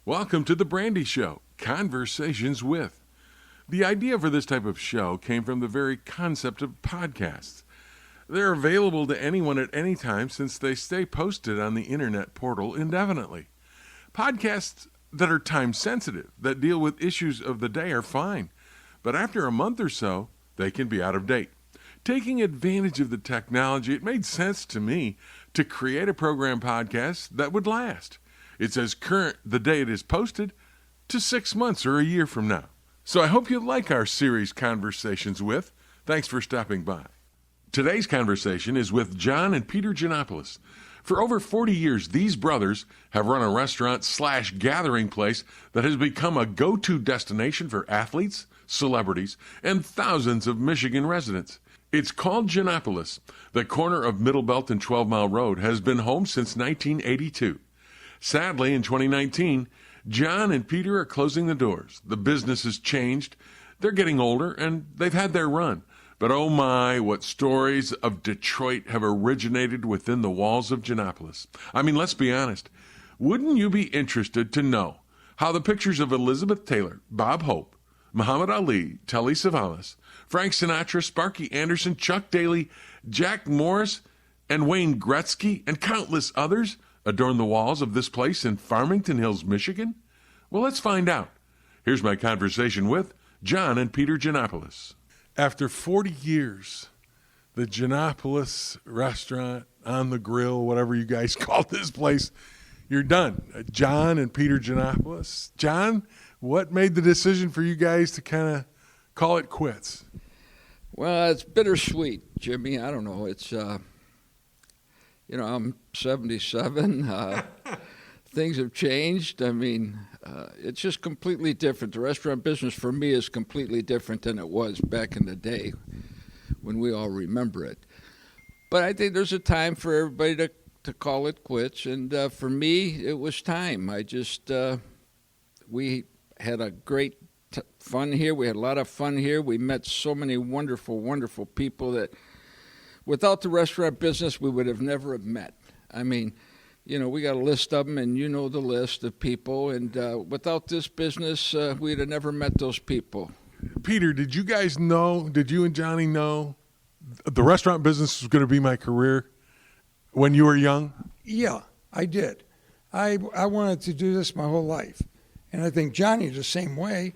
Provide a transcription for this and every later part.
Welcome to the Brandy Show, Conversations with. The idea for this type of show came from the very concept of podcasts. They're available to anyone at any time since they stay posted on the internet portal indefinitely. Podcasts that are time sensitive, that deal with issues of the day are fine, but after a month or so, they can be out of date. Taking advantage of the technology, it made sense to me to create a program podcast that would last. It's as current the day it is posted to 6 months or a year from now. So I hope you like our series Conversations with. Thanks for stopping by. Today's conversation is with John and Peter Ginopolis. For over 40 years, these brothers have run a restaurant/gathering place that has become a go-to destination for athletes, celebrities, and thousands of Michigan residents. It's called Ginopolis. The corner of Middlebelt and 12 Mile Road has been home since 1982. Sadly, in 2019, John and Peter are closing the doors. The business has changed. They're getting older, and they've had their run. But oh my, what stories of Detroit have originated within the walls of Ginopolis. I mean, let's be honest. Wouldn't you be interested to know how the pictures of Elizabeth Taylor, Bob Hope, Muhammad Ali, Telly Savalas, Frank Sinatra, Sparky Anderson, Chuck Daly, Jack Morris, and Wayne Gretzky, and countless others adorn the walls of this place in Farmington Hills, Michigan? Well, let's find out. Here's my conversation with John and Peter Ginopolis. After 40 years, the Ginopolis restaurant, on the grill, whatever you guys call this place, you're done. John and Peter Ginopolis. John, what made the decision for you guys to kind of call it quits? Well, it's bittersweet, Jimmy. I don't know. It's, I'm 77. Things have changed. I mean, it's just completely different. The restaurant business for me is completely different than it was back in the day when we all remember it. But I think there's a time for everybody to call it quits. And for me, it was time. We had a great fun here. We had a lot of fun here. We met so many wonderful, wonderful people that without the restaurant business, we would have never have met. I mean, we got a list of them, and you know the list of people. And without this business, we'd have never met those people. Peter, did you and Johnny know the restaurant business was going to be my career when you were young? Yeah, I did. I wanted to do this my whole life. And I think Johnny the same way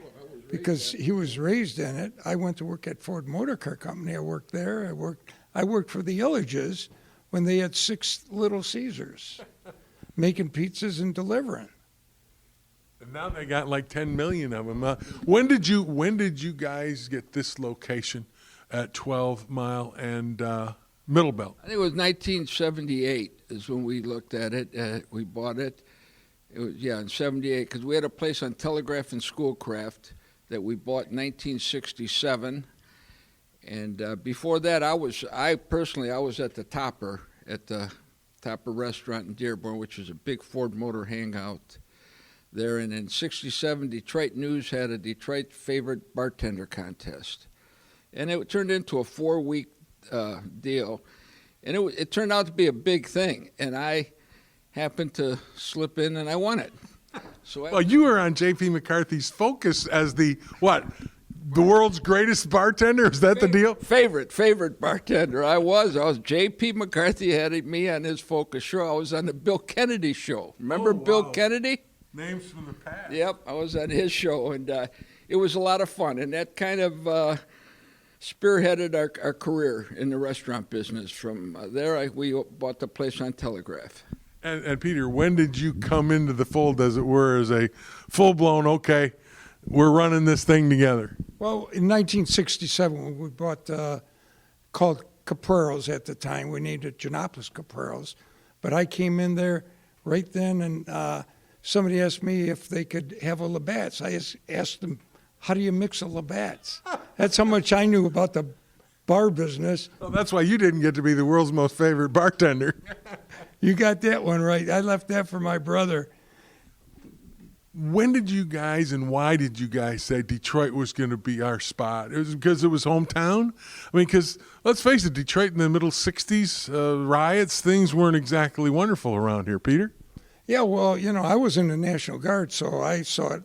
because he was raised in it. I went to work at Ford Motor Car Company. I worked there. I worked for the Illages when they had 6 Little Caesars, making pizzas and delivering. And now they got like 10 million of them. When did you guys get this location at 12 Mile and Middlebelt? I think it was 1978 is when we looked at it. We bought it. It was, in 78, because we had a place on Telegraph and Schoolcraft that we bought in 1967. And before that, I was at the Topper Restaurant in Dearborn, which is a big Ford Motor hangout there. And in 67, Detroit News had a Detroit Favorite Bartender Contest. And it turned into a 4-week deal. And it turned out to be a big thing. And I happened to slip in, and I won it. Well, you were on J.P. McCarthy's Focus as the world's greatest bartender? Is that the deal? Favorite bartender. I was. J.P. McCarthy had me on his Focus show. I was on the Bill Kennedy show. Remember Bill Kennedy? Names from the past. Yep, I was on his show, and it was a lot of fun. And that kind of spearheaded our career in the restaurant business. From there, we bought the place on Telegraph. And Peter, when did you come into the fold, as it were, as a full-blown, okay, we're running this thing together? Well, in 1967, when we bought, called Capreros at the time, we named it Ginopolis Capreros. But I came in there right then, and somebody asked me if they could have a Labatt's. I asked them, how do you mix a Labatt's? That's how much I knew about the bar business. Well, that's why you didn't get to be the world's most favorite bartender. You got that one right. I left that for my brother. When did you guys and why did you guys say Detroit was going to be our spot? It was because it was hometown? I mean, because let's face it, Detroit in the middle 60s, riots, things weren't exactly wonderful around here, Peter. Yeah, well, I was in the National Guard, so I saw it,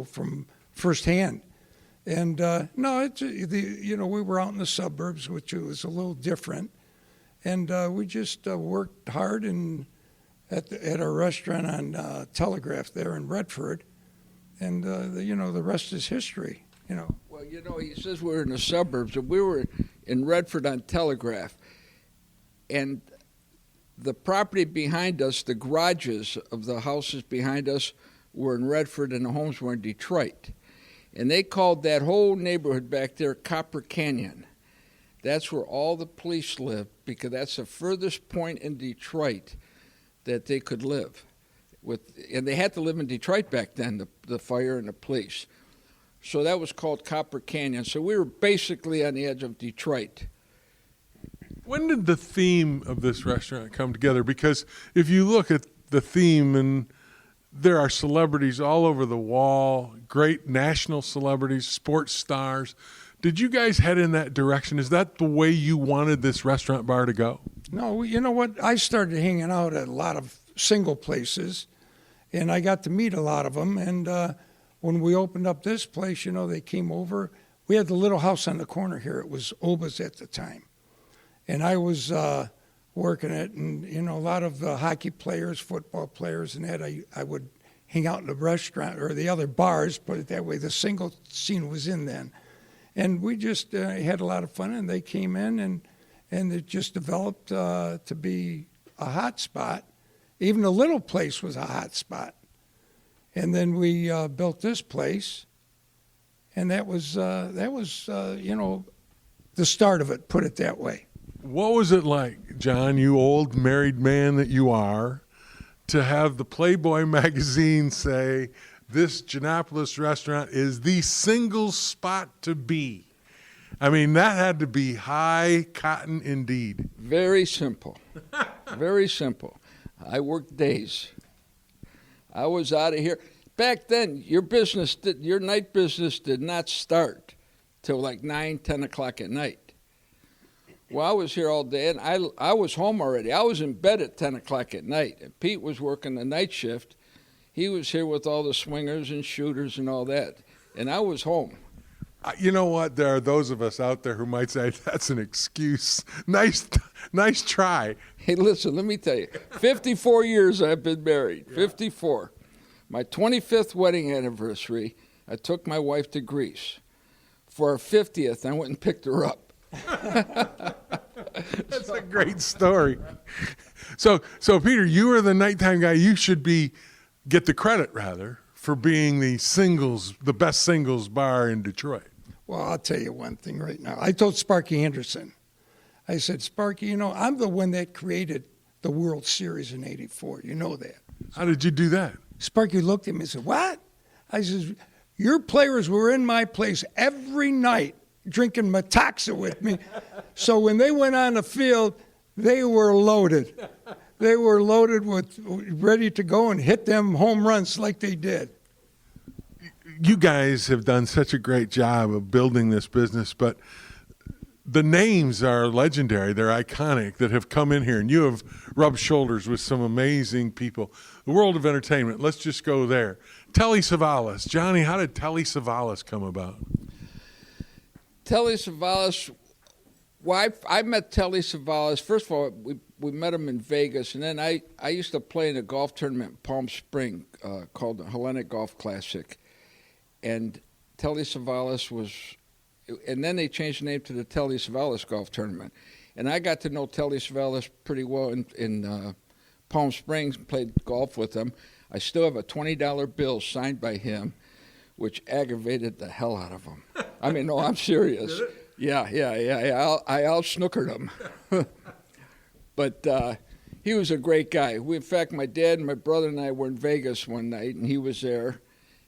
from firsthand. And no, we were out in the suburbs, which was a little different, and we just worked hard at our restaurant on Telegraph there in Redford, and the rest is history. Well, he says we're in the suburbs, and we were in Redford on Telegraph, and the property behind us, the garages of the houses behind us were in Redford, and the homes were in Detroit. And they called that whole neighborhood back there Copper Canyon. That's where all the police lived, because that's the furthest point in Detroit that they could live. And they had to live in Detroit back then, the fire and the police. So that was called Copper Canyon. So we were basically on the edge of Detroit. When did the theme of this restaurant come together? Because if you look at the theme, and there are celebrities all over the wall, great national celebrities, sports stars. Did you guys head in that direction? Is that the way you wanted this restaurant bar to go? No, you know what? I started hanging out at a lot of single places, and I got to meet a lot of them. And when we opened up this place, they came over. We had the little house on the corner here. It was Oba's at the time. And I was working it, and, a lot of hockey players, football players, and that, I would hang out in the restaurant, or the other bars, put it that way. The single scene was in then. And we just had a lot of fun, and they came in, and it just developed to be a hot spot. Even the little place was a hot spot. And then we built this place, and that was the start of it, put it that way. What was it like, John, you old married man that you are, to have the Playboy magazine say, this Ginopolis restaurant is the single spot to be? I mean, that had to be high cotton indeed. Very simple. Very simple. I worked days. I was out of here. Back then, your night business did not start till like 9, 10 o'clock at night. Well, I was here all day, and I was home already. I was in bed at 10 o'clock at night. And Pete was working the night shift. He was here with all the swingers and shooters and all that, and I was home. You know what? There are those of us out there who might say, that's an excuse. Nice try. Hey, listen, let me tell you, 54 years I've been married, yeah. 54. My 25th wedding anniversary, I took my wife to Greece. For our 50th, I went and picked her up. That's a great story. So Peter, you are the nighttime guy. You should get the credit rather for being the best singles bar in Detroit. Well, I'll tell you one thing right now. I told Sparky Anderson, I said, Sparky, I'm the one that created the World Series in '84. You know that. How did you do that? Sparky looked at me and said, what? I said, your players were in my place every night drinking Metaxa with me. So when they went on the field, they were loaded. They were loaded ready to go and hit them home runs like they did. You guys have done such a great job of building this business, but the names are legendary. They're iconic that have come in here, and you have rubbed shoulders with some amazing people. The world of entertainment, let's just go there. Telly Savalas. Johnny, how did Telly Savalas come about? Telly Savalas, well, I met Telly Savalas. First of all, we met him in Vegas, and then I used to play in a golf tournament in Palm Springs called the Hellenic Golf Classic. And Telly Savalas was, and then they changed the name to the Telly Savalas Golf Tournament. And I got to know Telly Savalas pretty well in Palm Springs, played golf with him. I still have a $20 bill signed by him, which aggravated the hell out of him. I mean, no, I'm serious. Yeah. I out-snookered him. But he was a great guy. In fact, my dad and my brother and I were in Vegas one night, and he was there,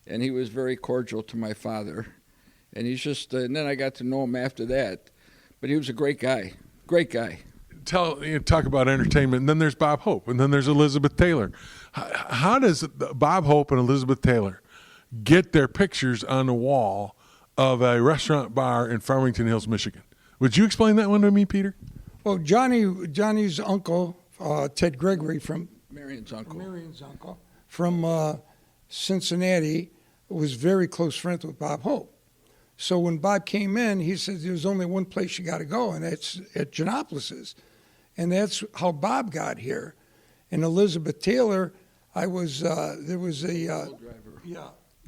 and he was very cordial to my father. And he's just, and then I got to know him after that. But he was a great guy. Great guy. Talk about entertainment, and then there's Bob Hope, and then there's Elizabeth Taylor. How does Bob Hope and Elizabeth Taylor get their pictures on the wall of a restaurant bar in Farmington Hills, Michigan? Would you explain that one to me, Peter? Well, Johnny's uncle, Ted Gregory from Marion's uncle. From Cincinnati, was very close friends with Bob Hope. So when Bob came in, he said there's only one place you got to go, and that's at Ginopolis's. And that's how Bob got here. And Elizabeth Taylor, there was a,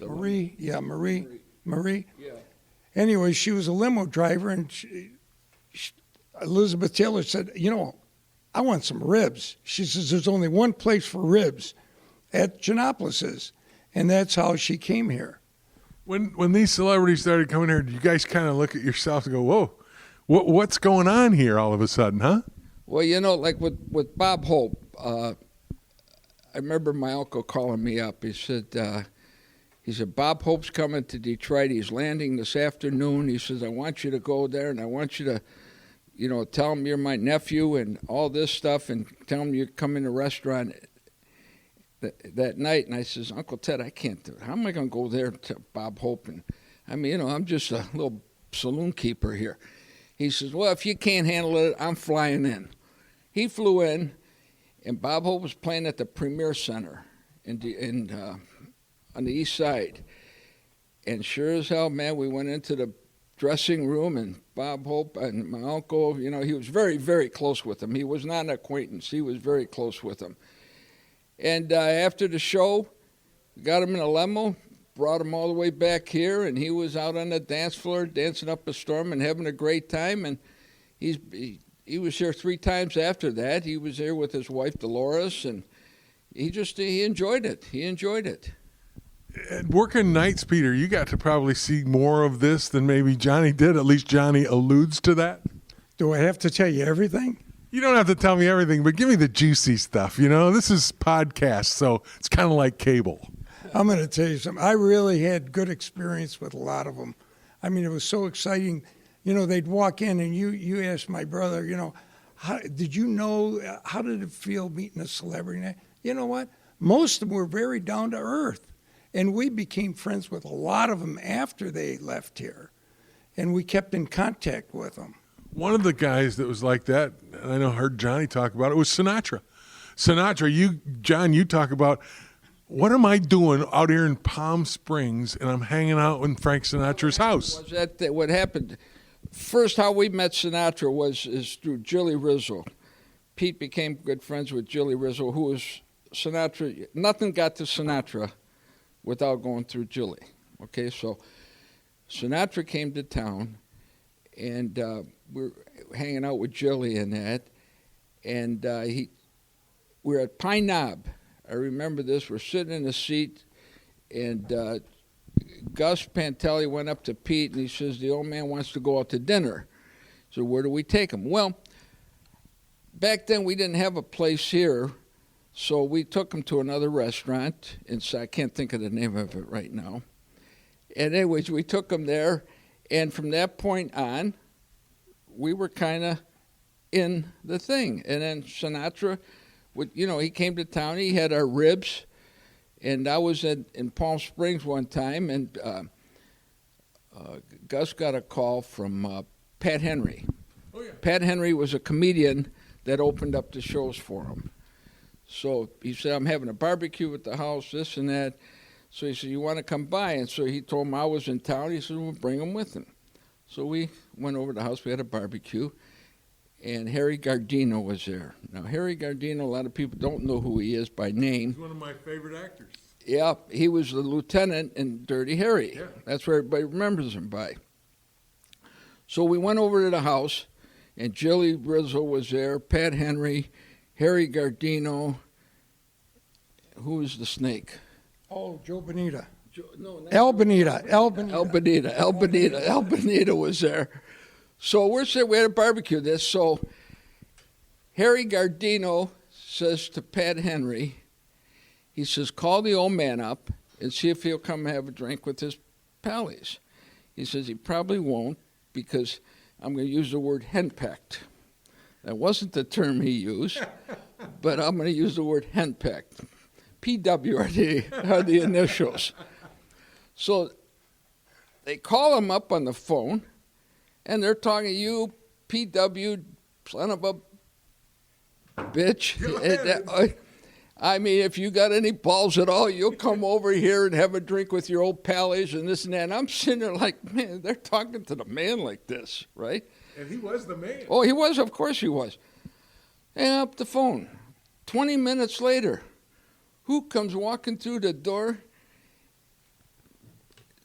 Marie. Yeah. Anyway, she was a limo driver, and Elizabeth Taylor said, I want some ribs. She says, there's only one place for ribs at Ginopolis's. And that's how she came here. When these celebrities started coming here, did you guys kind of look at yourself and go, whoa, what's going on here all of a sudden, huh? Well, like with Bob Hope, I remember my uncle calling me up. He said, Bob Hope's coming to Detroit. He's landing this afternoon. He says, I want you to go there, and I want you to, tell him you're my nephew and all this stuff, and tell him you come in the restaurant that night. And I says, Uncle Ted, I can't do it. How am I going to go there to Bob Hope? And I'm just a little saloon keeper here. He says, well, if you can't handle it, I'm flying in. He flew in, and Bob Hope was playing at the Premier Center on the east side. And sure as hell, man, we went into the dressing room, and Bob Hope and my uncle, he was very, very close with him. He was not an acquaintance. He was very close with him. And after the show, got him in a limo, brought him all the way back here, and he was out on the dance floor dancing up a storm and having a great time. And he was here 3 times after that. He was there with his wife, Dolores, and he enjoyed it. He enjoyed it. Working nights, Peter, you got to probably see more of this than maybe Johnny did. At least Johnny alludes to that. Do I have to tell you everything? You don't have to tell me everything, but give me the juicy stuff. This is podcast, so it's kind of like cable. I'm going to tell you something. I really had good experience with a lot of them. I mean, it was so exciting. They'd walk in, and you asked my brother, how did it feel meeting a celebrity? You know what? Most of them were very down to earth. And we became friends with a lot of them after they left here. And we kept in contact with them. One of the guys that was like that, and I know I heard Johnny talk about it, was Sinatra. John, you talk about, what am I doing out here in Palm Springs, and I'm hanging out in Frank Sinatra's house? What happened? First, how we met Sinatra is through Jilly Rizzo. Pete became good friends with Jilly Rizzo, who was Sinatra. Nothing got to Sinatra without going through Jilly. Okay, so Sinatra came to town, and we were hanging out with Jilly and that, and we were at Pine Knob. I remember this. We're sitting in a seat, and Gus Pantelli went up to Pete, and he says, the old man wants to go out to dinner. So where do we take him? Well, back then we didn't have a place here, so we took him to another restaurant. And so I can't think of the name of it right now. And anyways, we took him there, and from that point on, we were kind of in the thing. And then Sinatra, he came to town. He had our ribs. And I was in Palm Springs one time, and Gus got a call from Pat Henry. Oh, yeah. Pat Henry was a comedian that opened up the shows for him. So he said, I'm having a barbecue at the house, this and that. So he said, you want to come by? And so he told him I was in town. He said, we'll bring him with him. So we went over to the house. We had a barbecue. And Harry Gardino was there. Now, Harry Gardino, a lot of people don't know who he is by name. He's one of my favorite actors. Yeah, he was the lieutenant in Dirty Harry. Yeah. That's where everybody remembers him by. So we went over to the house, and Jilly Rizzo was there, Pat Henry, Harry Gardino. Who was the snake? Oh, Joe Bonita. El Bonita was there. So we're sitting, we had a barbecue this. So Harry Gardino says to Pat Henry, he says, call the old man up and see if he'll come have a drink with his pallies. He says he probably won't because I'm going to use the word henpecked. That wasn't the term he used, but I'm going to use the word henpecked. PW are the initials. So they call him up on the phone, and they're talking, you, PW, son of a bitch. I mean, if you got any balls at all, you'll come over here and have a drink with your old pals and this and that. And I'm sitting there like, man, they're talking to the man like this, right? And he was the man. Oh, he was. Of course he was. Hang up the phone. 20 minutes later, who comes walking through the door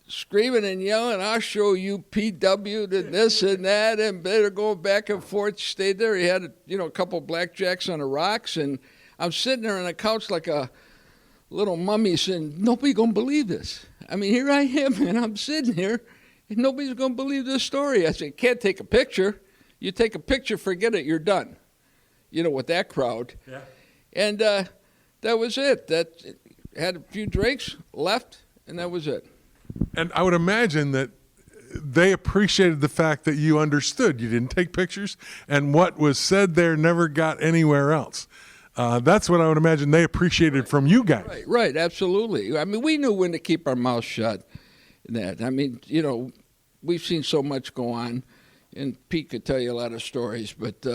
screaming and yelling, I'll show you PW to this and that, and better go back and forth. Stayed there. He had a couple blackjacks on the rocks, and I'm sitting there on the couch like a little mummy saying, nobody going to believe this. I mean, here I am, and I'm sitting here, and nobody's going to believe this story. I said, can't take a picture. You take a picture, forget it, you're done. With that crowd. Yeah. And that was it. That had a few drinks, left, and that was it. And I would imagine that they appreciated the fact that you understood. You didn't take pictures, and what was said there never got anywhere else. That's what I would imagine they appreciated from you guys. Right, absolutely. I mean, we knew when to keep our mouths shut. I mean, we've seen so much go on, and Pete could tell you a lot of stories, but,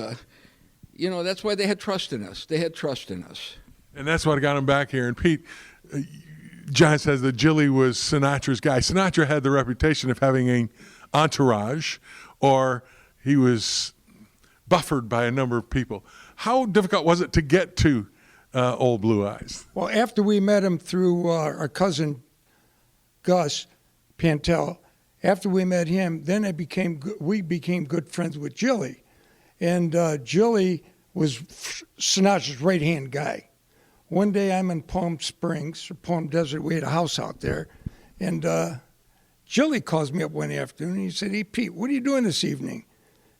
that's why they had trust in us. They had trust in us. And that's what got him back here. And Pete, John says that Jilly was Sinatra's guy. Sinatra had the reputation of having an entourage, or he was buffered by a number of people. How difficult was it to get to Old Blue Eyes? Well, after we met him through our cousin Gus Pantel, after we met him, then we became good friends with Jilly. And Jilly was Sinatra's right-hand guy. One day I'm in Palm Springs, or Palm Desert. We had a house out there. And Jilly calls me up one afternoon. And he said, hey, Pete, what are you doing this evening?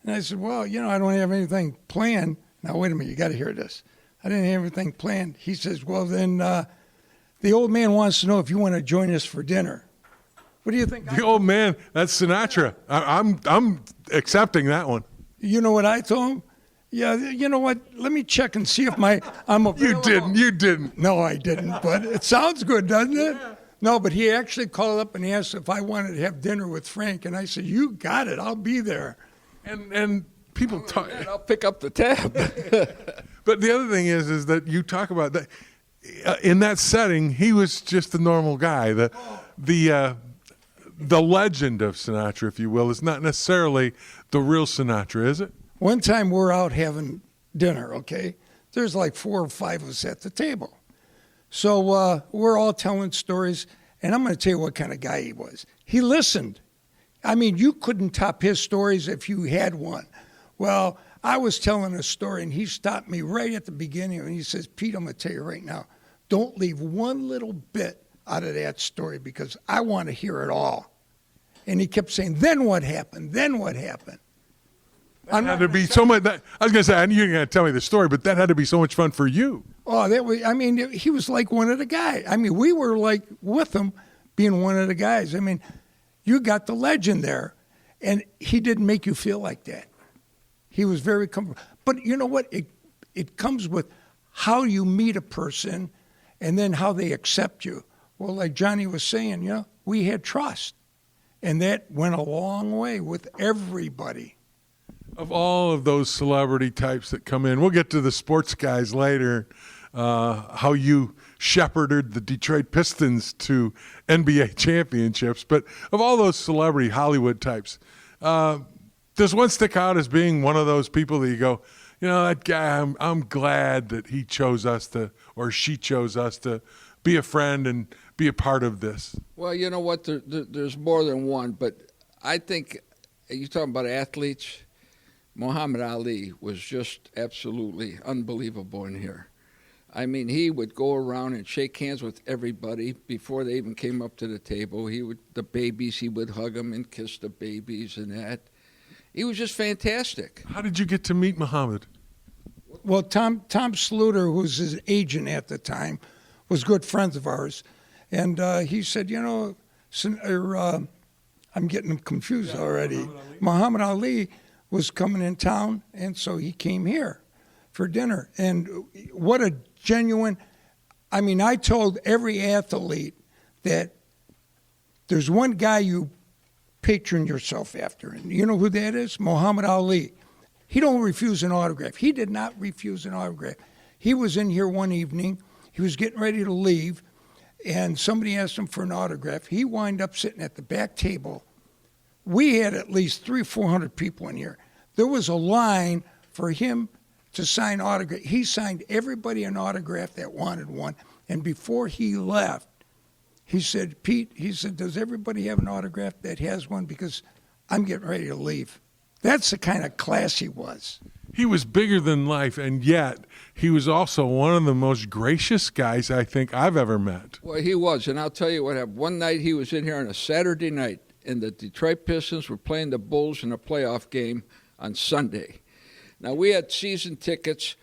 And I said, well, I don't have anything planned. Now, wait a minute. You got to hear this. I didn't have anything planned. He says, well, then the old man wants to know if you want to join us for dinner. What do you think? The old man, that's Sinatra. I'm accepting that one. You know what I told him? Yeah, you know what? Let me check and see if I'm available. You didn't. No, I didn't, but it sounds good, doesn't it? Yeah. No, but he actually called up and asked if I wanted to have dinner with Frank, and I said, you got it. I'll be there. And people talk. I'll pick up the tab. But the other thing is that you talk about that in that setting, he was just a normal guy. The legend of Sinatra, if you will, is not necessarily the real Sinatra, is it? One time we're out having dinner, okay? There's like 4 or 5 of us at the table. So we're all telling stories, and I'm going to tell you what kind of guy he was. He listened. I mean, you couldn't top his stories if you had one. Well, I was telling a story, and he stopped me right at the beginning, and he says, Pete, I'm going to tell you right now, don't leave one little bit out of that story because I want to hear it all. And he kept saying, then what happened? Then what happened? That had to be so much. I was going to say, I knew you were going to tell me the story, but that had to be so much fun for you. Oh, he was like one of the guys. I mean, we were like with him being one of the guys. I mean, you got the legend there, and he didn't make you feel like that. He was very comfortable. But you know what? It comes with how you meet a person and then how they accept you. Well, like Johnny was saying, we had trust, and that went a long way with everybody. Of all of those celebrity types that come in, we'll get to the sports guys later, how you shepherded the Detroit Pistons to NBA championships. But of all those celebrity Hollywood types, does one stick out as being one of those people that you go, that guy, I'm glad that he chose us to, or she chose us to be a friend and be a part of this? Well, you know what? There's more than one, but I think you're talking about athletes. Muhammad Ali was just absolutely unbelievable in here. I mean, he would go around and shake hands with everybody before they even came up to the table. The babies, he would hug them and kiss the babies and that. He was just fantastic. How did you get to meet Muhammad? Well, Tom Sluter, who was his agent at the time, was good friends of ours. And he said, I'm getting him confused already. Muhammad Ali was coming in town, and so he came here for dinner. And what a genuine, I told every athlete that there's one guy you patron yourself after, and you know who that is? Muhammad Ali. He don't refuse an autograph. He did not refuse an autograph. He was in here one evening, He was getting ready to leave, and somebody asked him for an autograph. He wound up sitting at the back table. We had at least 300 or 400 people in here. There was a line for him to sign autograph. He signed everybody an autograph that wanted one. And before he left, he said, Pete, he said, does everybody have an autograph that has one? Because I'm getting ready to leave. That's the kind of class he was. He was bigger than life, and yet he was also one of the most gracious guys I think I've ever met. Well, he was, and I'll tell you what happened. One night he was in here on a Saturday night, and the Detroit Pistons were playing the Bulls in a playoff game on Sunday. Now, we had season tickets,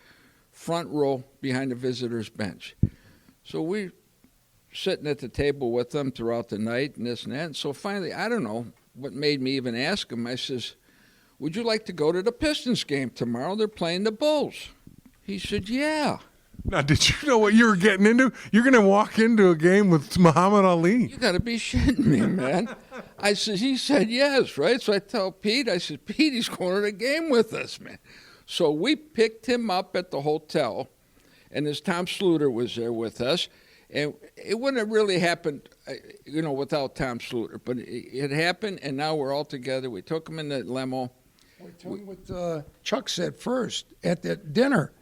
front row behind the visitors' bench. So we sitting at the table with them throughout the night and this and that. And so finally, I don't know what made me even ask him. I says, would you like to go to the Pistons game tomorrow? They're playing the Bulls. He said, yeah. Now, did you know what you were getting into? You're going to walk into a game with Muhammad Ali. You got to be shitting me, man. I said, he said yes, right? So I tell Pete, I said, Pete, he's going to the game with us, man. So we picked him up at the hotel, and this Tom Sluter was there with us. And it wouldn't have really happened, without Tom Sluter. But it happened, and now we're all together. We took him in the limo. Well, tell me what Chuck said first at that dinner.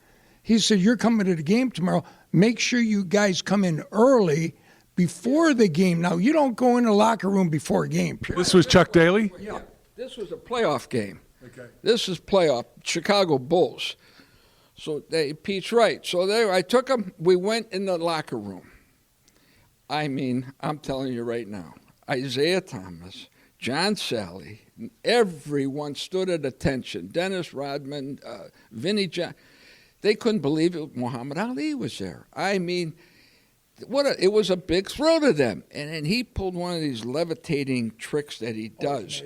He said, you're coming to the game tomorrow. Make sure you guys come in early before the game. Now, you don't go in the locker room before a game. Period. This was Chuck Daly? Yeah. This was a playoff game. Okay. This is playoff, Chicago Bulls. So Pete's right. So there, I took him. We went in the locker room. I mean, I'm telling you right now, Isaiah Thomas, John Sally, everyone stood at attention. Dennis Rodman, Vinnie John. They couldn't believe it. Muhammad Ali was there. I mean, it was a big thrill to them. And he pulled one of these levitating tricks that he does,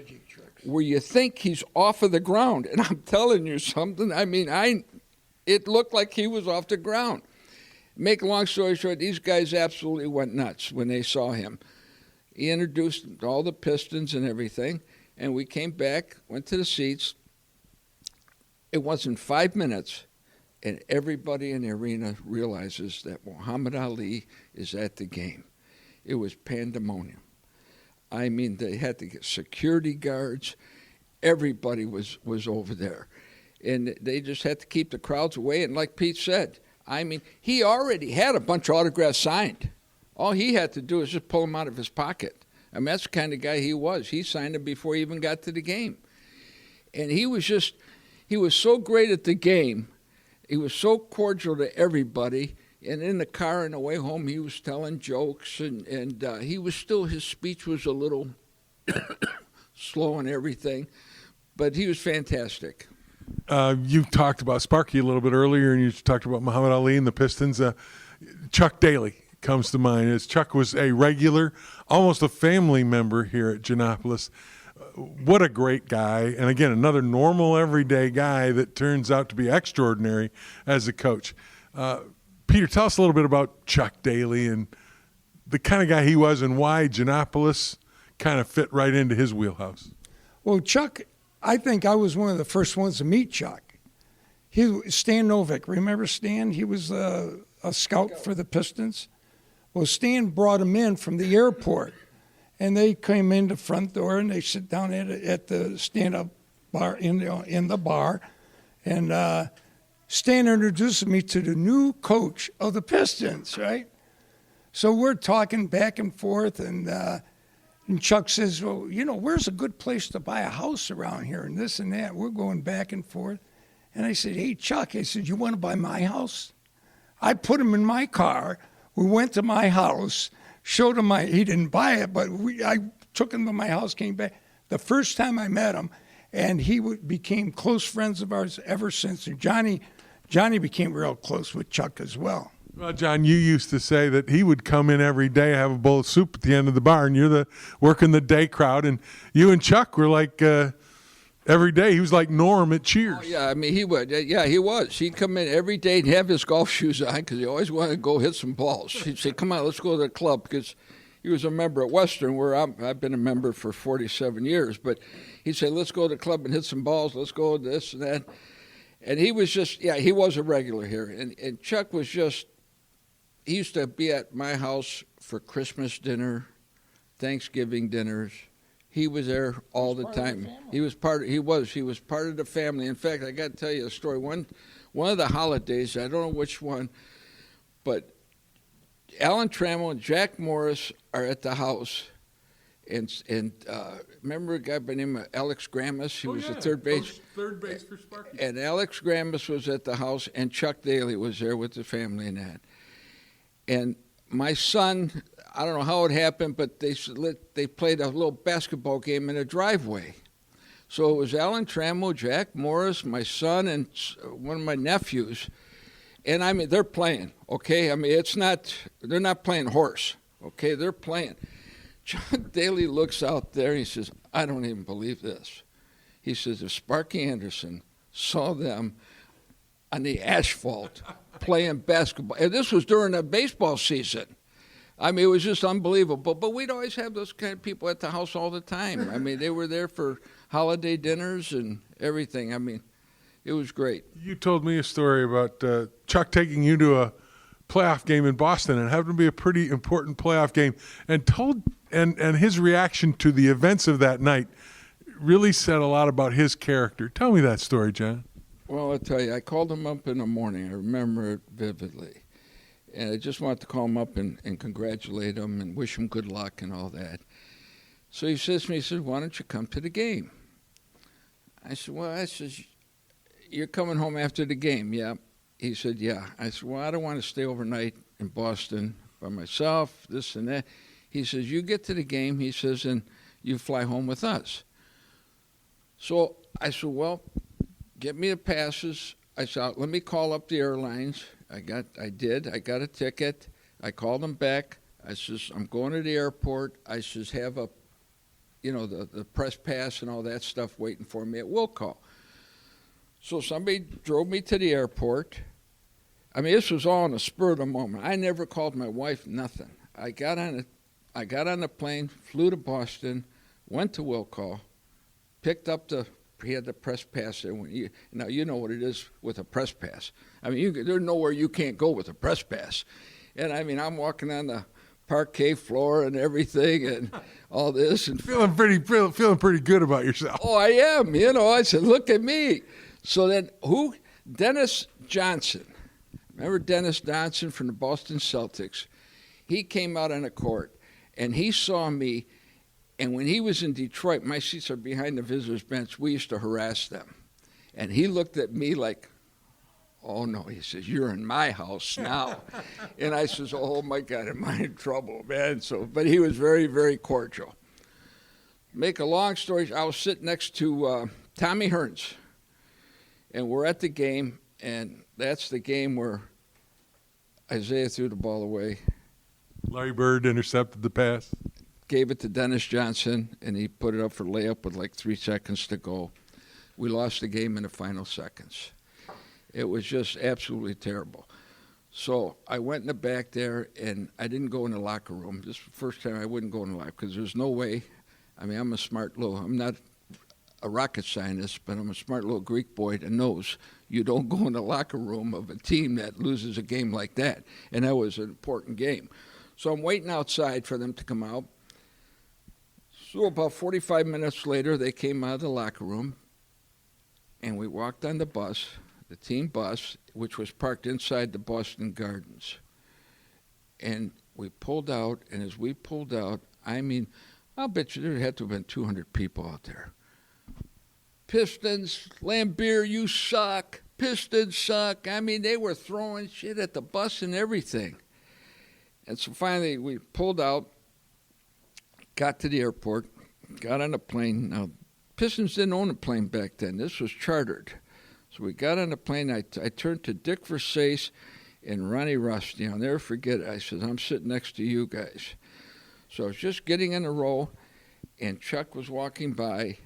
where you think he's off of the ground. And I'm telling you something. I mean, it looked like he was off the ground. Make a long story short, these guys absolutely went nuts when they saw him. He introduced all the Pistons and everything, and we came back, went to the seats. It wasn't 5 minutes, and everybody in the arena realizes that Muhammad Ali is at the game. It was pandemonium. I mean, they had to get security guards. Everybody was over there. And they just had to keep the crowds away. And like Pete said, I mean, he already had a bunch of autographs signed. All he had to do is just pull them out of his pocket. I mean, that's the kind of guy he was. He signed them before he even got to the game. And he was so great at the game. He was so cordial to everybody. And in the car on the way home, he was telling jokes. And he was still, his speech was a little slow and everything. But he was fantastic. You talked about Sparky a little bit earlier, and you talked about Muhammad Ali and the Pistons. Chuck Daly comes to mind, as Chuck was a regular, almost a family member here at Ginopolis. What a great guy. And again, another normal, everyday guy that turns out to be extraordinary as a coach. Peter, tell us a little bit about Chuck Daly and the kind of guy he was and why Ginopolis kind of fit right into his wheelhouse. Well, Chuck, I think I was one of the first ones to meet Chuck. Stan Novick, remember Stan? He was a scout for the Pistons. Well, Stan brought him in from the airport, and they came in the front door, and they sit down at the stand-up bar in the bar, and Stan introduced me to the new coach of the Pistons, right? So we're talking back and forth, and Chuck says, well, where's a good place to buy a house around here, and this and that. We're going back and forth. And I said, hey, Chuck, I said, you want to buy my house? I put him in my car. We went to my house, showed him he didn't buy it, but I took him to my house, came back. The first time I met him, and he became close friends of ours ever since. And Johnny became real close with Chuck as well. Well, John, you used to say that he would come in every day, have a bowl of soup at the end of the bar, and you're working the day crowd, and you and Chuck were like every day. He was like Norm at Cheers. Oh, yeah, I mean, he would. Yeah, he was. He'd come in every day and have his golf shoes on because he always wanted to go hit some balls. He'd say, come on, let's go to the club, because he was a member at Western, where I've been a member for 47 years. But he'd say, let's go to the club and hit some balls. Let's go to this and that. And he was just, he was a regular here. And Chuck was just he used to be at my house for Christmas dinner, Thanksgiving dinners. He was there all the time. He was part of the family. In fact, I got to tell you a story. One of the holidays, I don't know which one, but Alan Trammell and Jack Morris are at the house. And remember a guy by the name of Alex Grammas? He was the third base. Third base for Sparky. And Alex Grammas was at the house, and Chuck Daly was there with the family and that. And my son, I don't know how it happened, but they played a little basketball game in a driveway. So it was Alan Trammell, Jack Morris, my son, and one of my nephews. And I mean, they're playing, okay? I mean, they're not playing horse, okay? They're playing. John Daly looks out there, he says, I don't even believe this. He says, if Sparky Anderson saw them on the asphalt playing basketball, and this was during the baseball season. I mean, it was just unbelievable. But we'd always have those kind of people at the house all the time. I mean, they were there for holiday dinners and everything. I mean, it was great. You told me a story about Chuck taking you to a playoff game in Boston, and it happened to be a pretty important playoff game, and his reaction to the events of that night really said a lot about his character. Tell me that story, John. Well, I'll tell you, I called him up in the morning. I remember it vividly. And I just wanted to call him up and congratulate him and wish him good luck and all that. So he says to me, he says, why don't you come to the game? I said, you're coming home after the game, yeah? He said, yeah. I said, well, I don't want to stay overnight in Boston by myself, this and that. He says, you get to the game, he says, and you fly home with us. So I said, well, get me the passes. I said, let me call up the airlines. I got a ticket. I called them back. I says, I'm going to the airport. I says, have the press pass and all that stuff waiting for me at will call. So somebody drove me to the airport. I mean, this was all in a spur of the moment. I never called my wife, nothing. I got on the plane, flew to Boston, went to will call, picked up he had the press pass there. Now, you know what it is with a press pass. I mean, there's nowhere you can't go with a press pass. And, I mean, I'm walking on the parquet floor and everything and all this. And feeling pretty good about yourself. Oh, I am. I said, look at me. So then who? Dennis Johnson. Remember Dennis Johnson from the Boston Celtics? He came out on the court, and he saw me. And when he was in Detroit, my seats are behind the visitors' bench. We used to harass them. And he looked at me like, oh, no. He says, you're in my house now. And I says, oh, my God, am I in trouble, man? But he was very, very cordial. Make a long story, I was sitting next to Tommy Hearns. And we're at the game, and that's the game where Isaiah threw the ball away. Larry Bird intercepted the pass. Gave it to Dennis Johnson, and he put it up for layup with like 3 seconds to go. We lost the game in the final seconds. It was just absolutely terrible. So I went in the back there, and I didn't go in the locker room. This is the first time I wouldn't go in the locker because there's no way. I mean, I'm not a rocket scientist, but I'm a smart little Greek boy that knows you don't go in the locker room of a team that loses a game like that. And that was an important game. So I'm waiting outside for them to come out. So about 45 minutes later, they came out of the locker room, and we walked on the bus, the team bus, which was parked inside the Boston Gardens. And we pulled out, and as we pulled out, I mean, I'll bet you there had to have been 200 people out there. Pistons, Lambeer, you suck. Pistons suck. I mean, they were throwing shit at the bus and everything. And so finally, we pulled out, got to the airport, got on a plane. Now, Pistons didn't own a plane back then. This was chartered. So we got on the plane. I turned to Dick Versace and Ronnie Rusty. I'll never forget it. I said, I'm sitting next to you guys. So I was just getting in a row, and Chuck was walking by.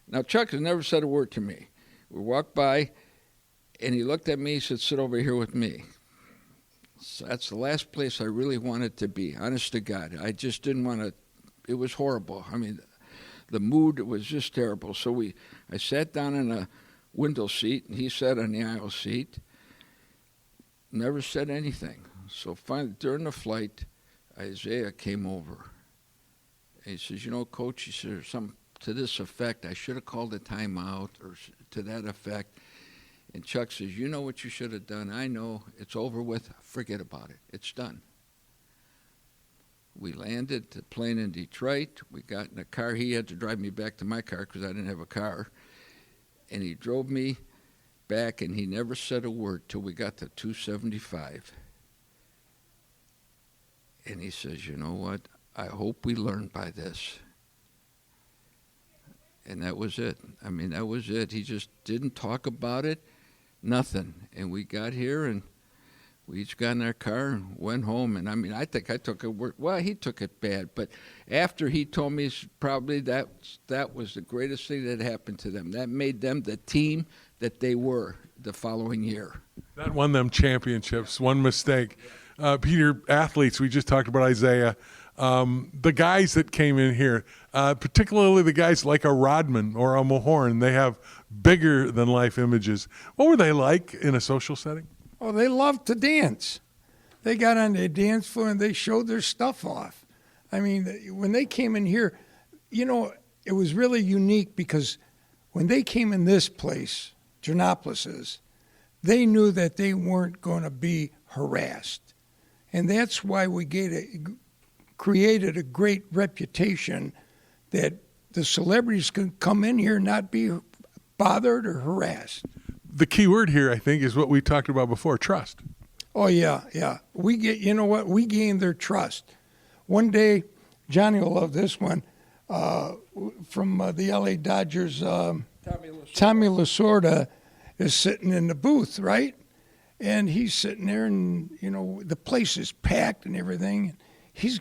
Now, Chuck has never said a word to me. We walked by, and he looked at me. He said, sit over here with me. So that's the last place I really wanted to be, honest to God. I just didn't want to. It was horrible. I mean, the mood was just terrible. So I sat down in a window seat, and he sat on the aisle seat. Never said anything. So finally, during the flight, Isaiah came over. And he says, Coach, he says, something to this effect, I should have called a timeout, or to that effect. And Chuck says, you know what you should have done? I know. It's over with. Forget about it. It's done. We landed the plane in Detroit. We got in a car. He had to drive me back to my car because I didn't have a car. And he drove me back, and he never said a word till we got to 275. And he says, you know what? I hope we learn by this. And that was it. I mean, that was it. He just didn't talk about it, nothing. And we got here, and we each got in our car and went home. And, I mean, I think I took it, well, he took it bad. But after he told me, probably that was the greatest thing that happened to them. That made them the team that they were the following year. That won them championships. One mistake. Peter, athletes, we just talked about Isaiah. The guys that came in here, particularly the guys like a Rodman or a Mahorn, they have bigger than life images. What were they like in a social setting? Oh, they loved to dance. They got on their dance floor and they showed their stuff off. I mean, when they came in here, it was really unique because when they came in this place, Ginopolis's, they knew that they weren't going to be harassed. And that's why we created a great reputation that the celebrities can come in here and not be bothered or harassed. The key word here, I think, is what we talked about before, trust. Oh, yeah. We gained their trust. One day, Johnny will love this one, from the L.A. Dodgers, Tommy Lasorda is sitting in the booth, right? And he's sitting there, and, the place is packed and everything. He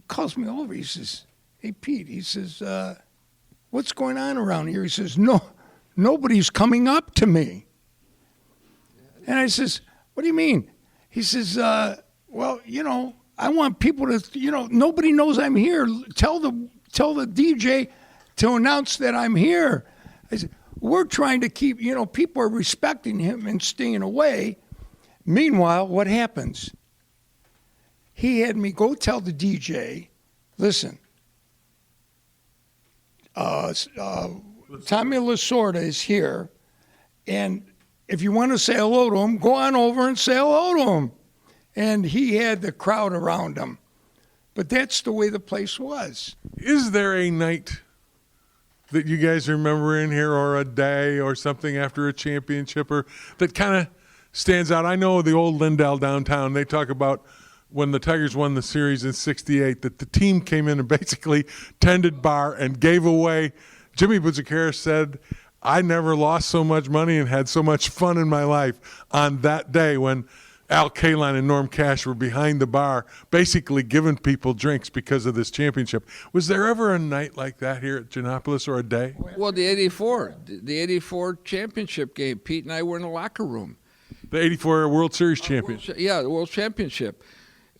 calls me over. He says, hey, Pete, he says, what's going on around here? He says, nobody's coming up to me. And I says, what do you mean? He says, well, I want people to, nobody knows I'm here. Tell the DJ to announce that I'm here. I said, we're trying to keep, people are respecting him and staying away. Meanwhile, what happens? He had me go tell the DJ, listen, Tommy Lasorda is here, and if you want to say hello to him, go on over and say hello to him. And he had the crowd around him. But that's the way the place was. Is there a night that you guys remember in here, or a day or something after a championship, or that kind of stands out? I know the old Lindell downtown, they talk about when the Tigers won the series in '68, that the team came in and basically tended bar and gave away. Jimmy Buccicaris said, I never lost so much money and had so much fun in my life on that day when Al Kaline and Norm Cash were behind the bar, basically giving people drinks because of this championship. Was there ever a night like that here at Ginopolis, or a day? Well, the '84 championship game, Pete and I were in the locker room. The '84 World Series championship. The World Championship.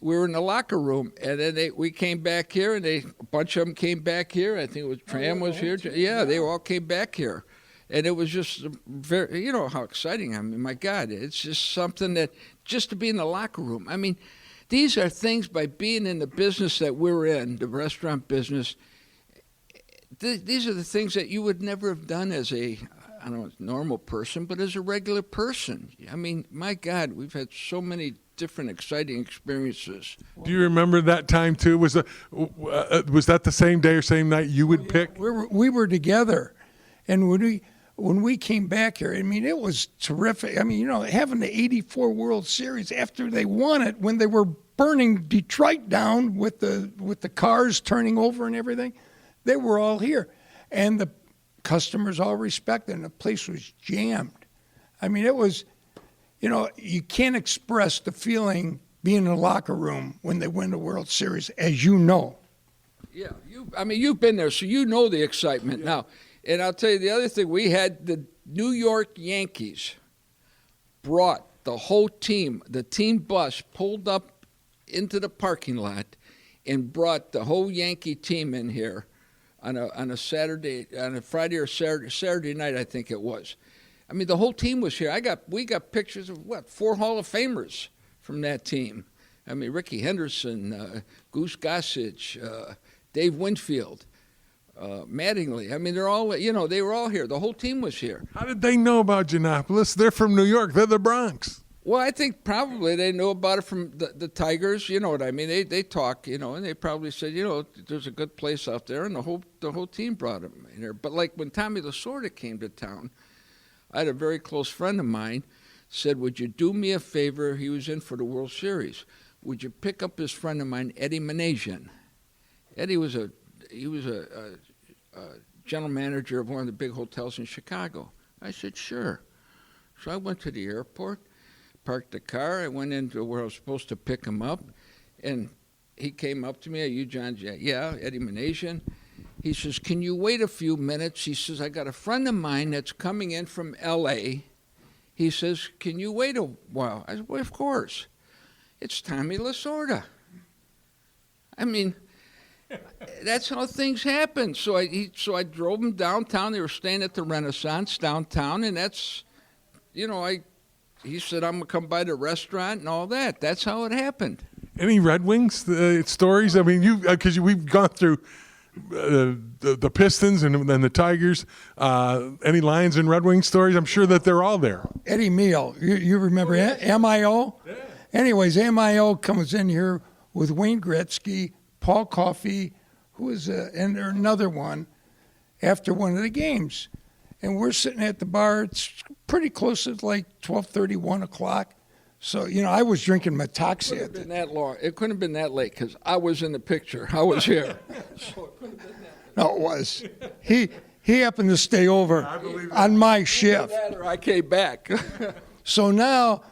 We were in the locker room, and then we came back here, and a bunch of them came back here. I think it was Tram was here. Yeah, they all came back here. And it was just very, how exciting. I mean, my God, it's just something that, just to be in the locker room. I mean, these are things, by being in the business that we're in, the restaurant business, these are the things that you would never have done as a, I don't know, normal person, but as a regular person. I mean, my God, we've had so many different exciting experiences. Do you remember that time too? Was that the same day or same night you would pick? We were together, and when we came back here, I mean, it was terrific. I mean, having the '84 World Series after they won it, when they were burning Detroit down with the cars turning over and everything, they were all here, and the customers all respected, and the place was jammed. I mean, it was. You can't express the feeling being in the locker room when they win the World Series, as you know. Yeah, you've been there, so you know the excitement now. And I'll tell you the other thing, we had the New York Yankees brought the whole team, the team bus pulled up into the parking lot and brought the whole Yankee team in here on a Friday or Saturday night, I think it was. I mean, the whole team was here. We got pictures of 4 Hall of Famers from that team. I mean, Ricky Henderson, Goose Gossage, Dave Winfield, Mattingly. I mean, they're all, they were all here. The whole team was here. How did they know about Ginopolis? They're from New York. They're the Bronx. Well, I think probably they knew about it from the Tigers. You know what I mean? They talk, and they probably said, there's a good place out there, and the whole team brought them in there. But like when Tommy Lasorda came to town, I had a very close friend of mine said, "Would you do me a favor?" He was in for the World Series. "Would you pick up this friend of mine, Eddie Menasian?" Eddie was a general manager of one of the big hotels in Chicago. I said, "Sure." So I went to the airport, parked the car. I went into where I was supposed to pick him up, and he came up to me. "Are you John?" "Yeah, Eddie Menasian." He says, "Can you wait a few minutes?" He says, "I got a friend of mine that's coming in from L.A." He says, "Can you wait a while?" I said, "Well, of course. It's Tommy Lasorda." I mean, that's how things happen. So I drove him downtown. They were staying at the Renaissance downtown, and that's, he said, "I'm going to come by the restaurant," and all that. That's how it happened. Any Red Wings stories? I mean, because we've gone through the Pistons and then the Tigers. Any Lions and Red Wings stories? I'm sure that they're all there. Eddie Meal, you remember MIO? Yeah. Anyways, MIO comes in here with Wayne Gretzky, Paul Coffey, who is and another one after one of the games. And we're sitting at the bar. It's pretty close to like 12:30, 1 o'clock. So, I was drinking Metoxy. It couldn't have been that long. It couldn't have been that late because I was in the picture. I was here. So it couldn't have been that late. No, it was. He happened to stay over on my shift. Or I came back. So now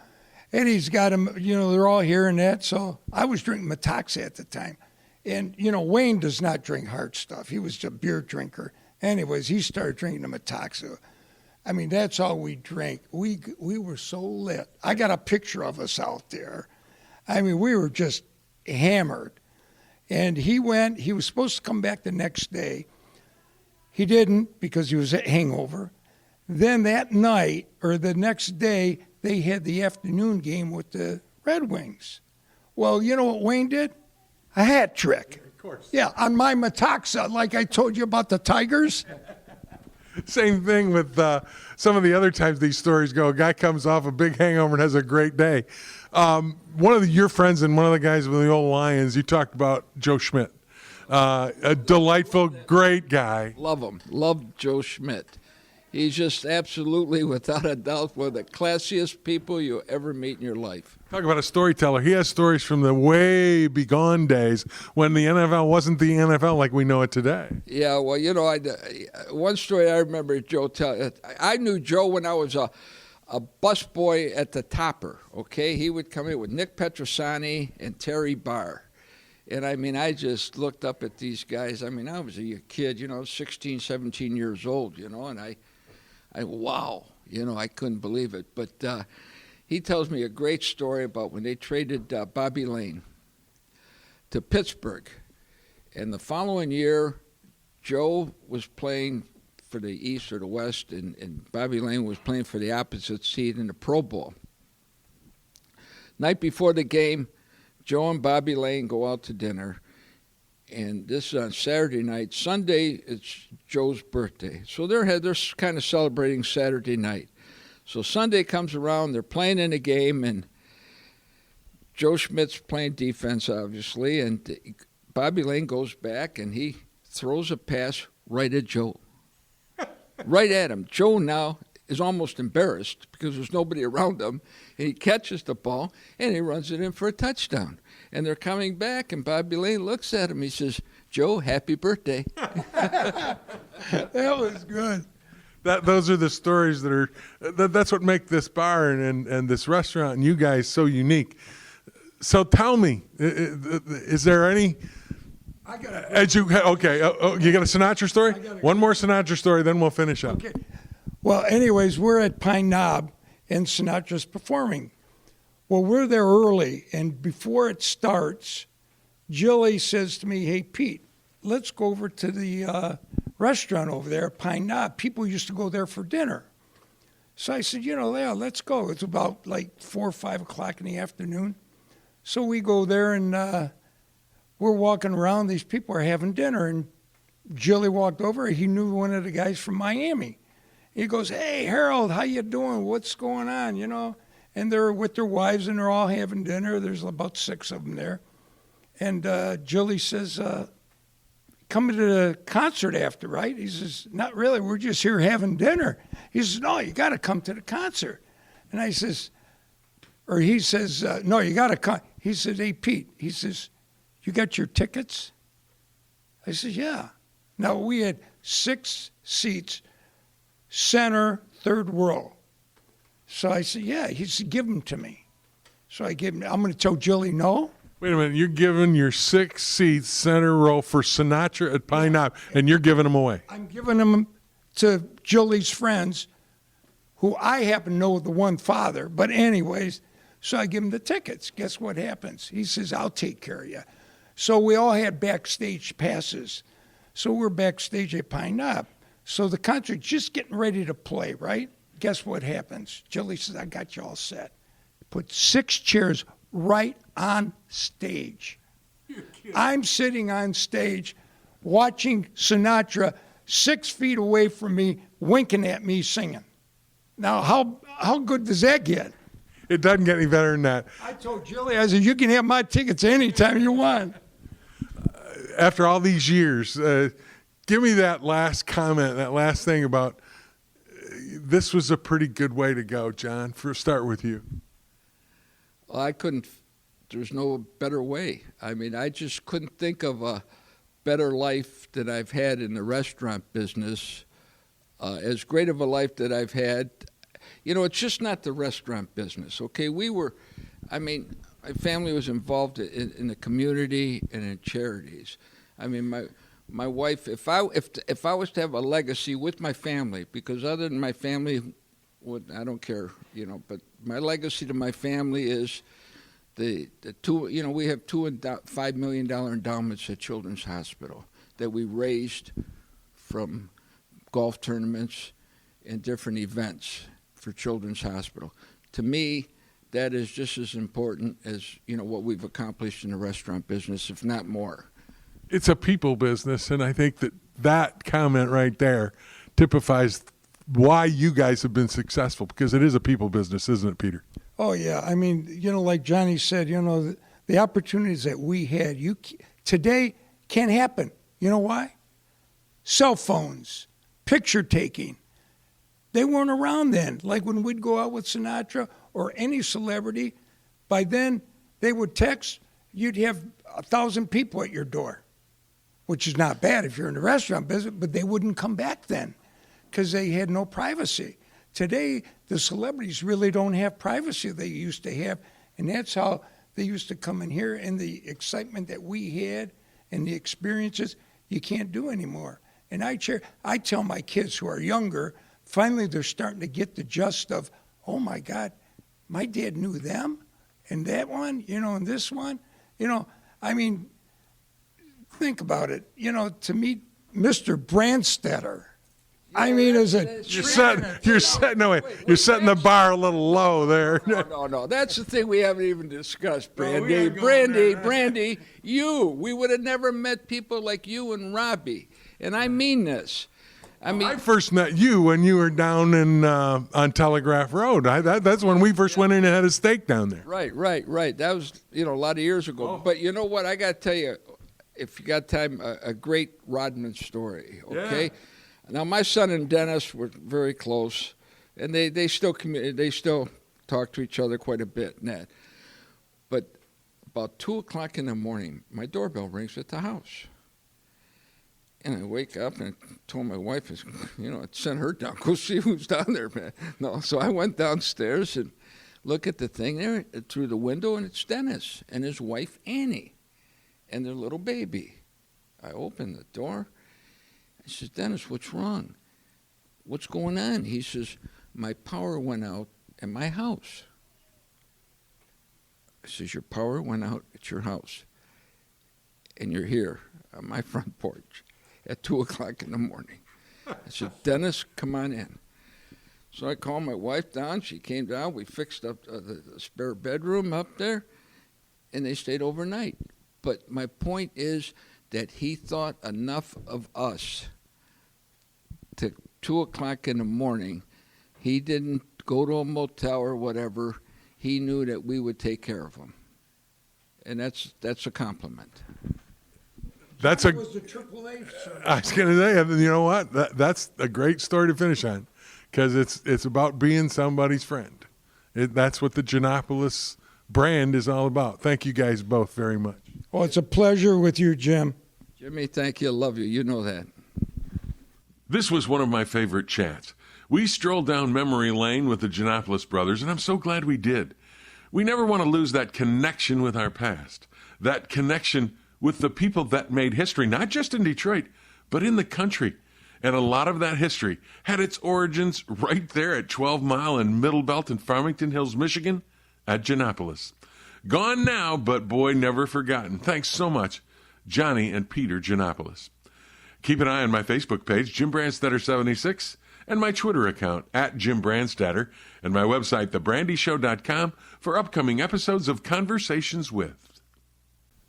Eddie's got him, they're all here and that. So I was drinking Metoxy at the time. And, Wayne does not drink hard stuff. He was a beer drinker. Anyways, he started drinking the Metoxy. I mean, that's all we drank. We were so lit. I got a picture of us out there. I mean, we were just hammered. And he was supposed to come back the next day. He didn't because he was at hangover. Then that night, or the next day, they had the afternoon game with the Red Wings. Well, you know what Wayne did? A hat trick. Of course. Yeah, on my Metoxa, like I told you about the Tigers. Same thing with some of the other times these stories go. A guy comes off a big hangover and has a great day. One of your friends and one of the guys with the old Lions, you talked about Joe Schmidt. A delightful, great guy. Love him. Love Joe Schmidt. He's just absolutely, without a doubt, one of the classiest people you'll ever meet in your life. Talk about a storyteller. He has stories from the way begone days when the NFL wasn't the NFL like we know it today. Yeah, well, one story I remember Joe telling. I knew Joe when I was a busboy at the Topper, okay? He would come in with Nick Petrosani and Terry Barr. And, I just looked up at these guys. I was a kid, 16, 17 years old, and I wow, I couldn't believe it. But he tells me a great story about when they traded Bobby Lane to Pittsburgh. And the following year, Joe was playing for the East or the West, and Bobby Lane was playing for the opposite seed in the Pro Bowl. Night before the game, Joe and Bobby Lane go out to dinner. And this is on Saturday night. Sunday, it's Joe's birthday. So they're kind of celebrating Saturday night. So Sunday comes around, they're playing in a game, and Joe Schmidt's playing defense, obviously, and Bobby Lane goes back, and he throws a pass right at Joe. Right at him. Joe now is almost embarrassed because there's nobody around him, and he catches the ball, and he runs it in for a touchdown. And they're coming back, and Bobby Lane looks at him. He says, "Joe, happy birthday." That was good. Those are the stories that's what make this bar and this restaurant and you guys so unique. So tell me, is there any? You got a Sinatra story? One more Sinatra story, then we'll finish up. Okay. Well, anyways, we're at Pine Knob, and Sinatra's performing. Well, we're there early, and before it starts, Jilly says to me, "Hey, Pete, let's go over to the restaurant over there at Pine Knob. People used to go there for dinner." So I said, Leo, let's go. It's about like 4 or 5 o'clock in the afternoon. So we go there, and we're walking around. These people are having dinner, and Jilly walked over. He knew one of the guys from Miami. He goes, "Hey, Harold, how you doing? What's going on?" And they're with their wives, and they're all having dinner. There's about 6 of them there. And Jilly says, "Coming to the concert after, right?" He says, "Not really. We're just here having dinner." He says, "No, you got to come to the concert." And he says, "No, you got to come." He says, "Hey, Pete," he says, "you got your tickets?" I says, "Yeah." Now, we had 6 seats, center, 3rd row. So I said, "Yeah." He said, "Give them to me." So I gave him. I'm going to tell Jilly no. Wait a minute. You're giving your 6 seats center row for Sinatra at Pine Knob, and you're giving them away. I'm giving them to Jilly's friends, who I happen to know the one father. But anyways, so I give him the tickets. Guess what happens? He says, "I'll take care of you." So we all had backstage passes. So we're backstage at Pine Knob. So the concert's just getting ready to play, right? Guess what happens? Jilly says, "I got you all set." Put 6 chairs right on stage. I'm sitting on stage watching Sinatra 6 feet away from me, winking at me, singing. Now, how good does that get? It doesn't get any better than that. I told Jilly, I said, "You can have my tickets anytime you want." After all these years, give me that last comment, that last thing about this was a pretty good way to go, John. Start with you. Well, there's no better way. I mean, I just couldn't think of a better life that I've had in the restaurant business, as great of a life that I've had. It's just not the restaurant business, okay? My family was involved in the community and in charities. I mean, my wife, if I was to have a legacy with my family, because other than my family, I don't care, but my legacy to my family is the two, we have $5 million endowments at Children's Hospital that we raised from golf tournaments and different events for Children's Hospital. To me, that is just as important as, what we've accomplished in the restaurant business, if not more. It's a people business, and I think that comment right there typifies why you guys have been successful, because it is a people business, isn't it, Peter? Oh, yeah. I mean, like Johnny said, the opportunities that we had, today can't happen. You know why? Cell phones, picture taking. They weren't around then. Like when we'd go out with Sinatra or any celebrity, by then they would text, you'd have 1,000 people at your door, which is not bad if you're in the restaurant business, but they wouldn't come back then because they had no privacy. Today, the celebrities really don't have privacy they used to have, and that's how they used to come in here, and the excitement that we had and the experiences you can't do anymore. And I tell my kids who are younger, finally they're starting to get the gist of, oh my God, my dad knew them, and that one, and this one. I mean, think about it. To meet Mr. Brandstetter, I mean, as a you're setting the bar a little low there. No. That's the thing we haven't even discussed, Brandy. No, we Brandy, we would have never met people like you and Robbie. And I mean this. I first met you when you were down on Telegraph Road. That's when we first went in and had a steak down there. Right. That was, a lot of years ago. Oh. But you know what? I got to tell you, if you got time, a great Rodman story, okay? Yeah. Now, my son and Dennis were very close, and they still talk to each other quite a bit. And that. But about 2 o'clock in the morning, my doorbell rings at the house. And I wake up and told my wife, I sent her down, go see who's down there, man. No, so I went downstairs and look at the thing there through the window, and it's Dennis and his wife, Annie, and their little baby. I opened the door. I said, "Dennis, what's wrong? What's going on?" He says, "My power went out at my house." I says, "Your power went out at your house, and you're here on my front porch at 2 o'clock in the morning." I said, "Dennis, come on in." So I called my wife down. She came down. We fixed up the spare bedroom up there, and they stayed overnight. But my point is that he thought enough of us to 2 o'clock in the morning. He didn't go to a motel or whatever. He knew that we would take care of him. And that's a compliment. That's That was the AAA service. I was going to say, you know what? That's a great story to finish on, because it's about being somebody's friend. That's what the Ginopolis brand is all about. Thank you guys both very much. Oh, it's a pleasure with you, Jim. Jimmy, thank you. I love you. You know that. This was one of my favorite chats. We strolled down memory lane with the Ginopolis brothers, and I'm so glad we did. We never want to lose that connection with our past, that connection with the people that made history, not just in Detroit, but in the country. And a lot of that history had its origins right there at 12 Mile and Middlebelt in Farmington Hills, Michigan, at Ginopolis. Gone now, but boy, never forgotten. Thanks so much, Johnny and Peter Ginopolis. Keep an eye on my Facebook page, Jim Brandstatter76, and my Twitter account, @JimBrandstatter, and my website, thebrandyshow.com, for upcoming episodes of Conversations With.